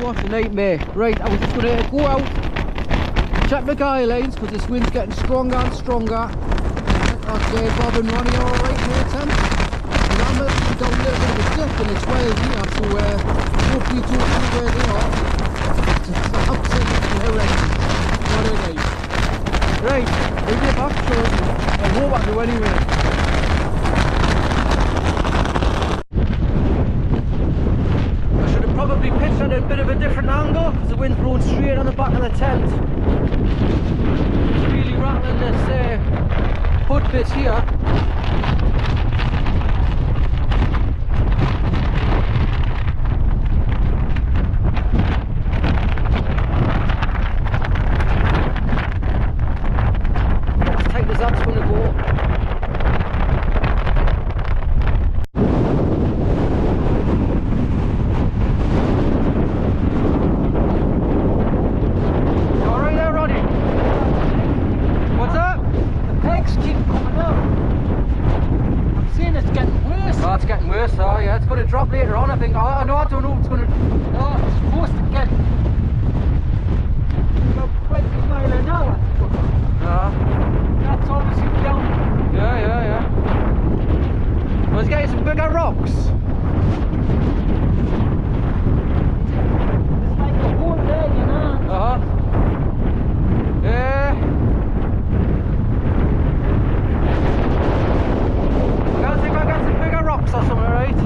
What a nightmare. Right, I was just going to go out, check my guy lines because this wind's getting stronger and stronger. Okay, Bob and Ronnie are alright here, Tim. I'm down a little bit of a dip and it's wild here, so hopefully you don't see where they are. It's absolutely horrendous. What a night. Right, we'll get back to it. I hope I do anyway. I should have probably pitched at a bit of a different angle because the wind's blowing straight on the back of the tent. It's really rattling this hood bit here. As tight as that's going to go. It's getting worse, oh yeah, it's going to drop later on I think. I don't know if it's going to... No, it's supposed to get about 20 miles an hour. That's obviously down. Yeah. Well, it's getting some bigger rocks. It's like a hole there, you know. Yeah. I think I got some bigger rocks or something, right?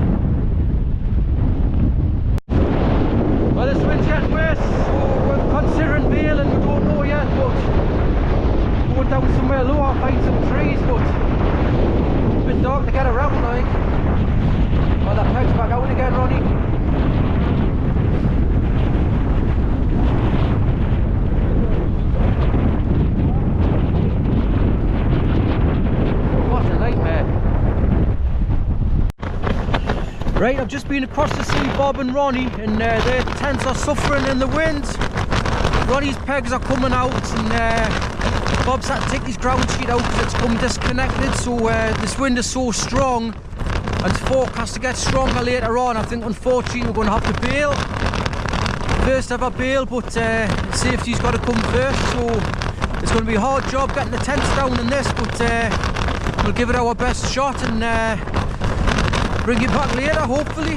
Well, this wind's getting worse, so we're considering bailing. We don't know yet, but going down somewhere lower, find some trees, but it's a bit dark to get around, like. Oh, that peg's back out again, Ronnie. Right, I've just been across to see Bob and Ronnie and their tents are suffering in the wind. Ronnie's pegs are coming out and Bob's had to take his ground sheet out because it's come disconnected, so this wind is so strong and it's forecast to get stronger later on. I think unfortunately we're going to have to bail. First ever bail, but safety's got to come first, so it's going to be a hard job getting the tents down in this, but we'll give it our best shot and bring it back later, hopefully.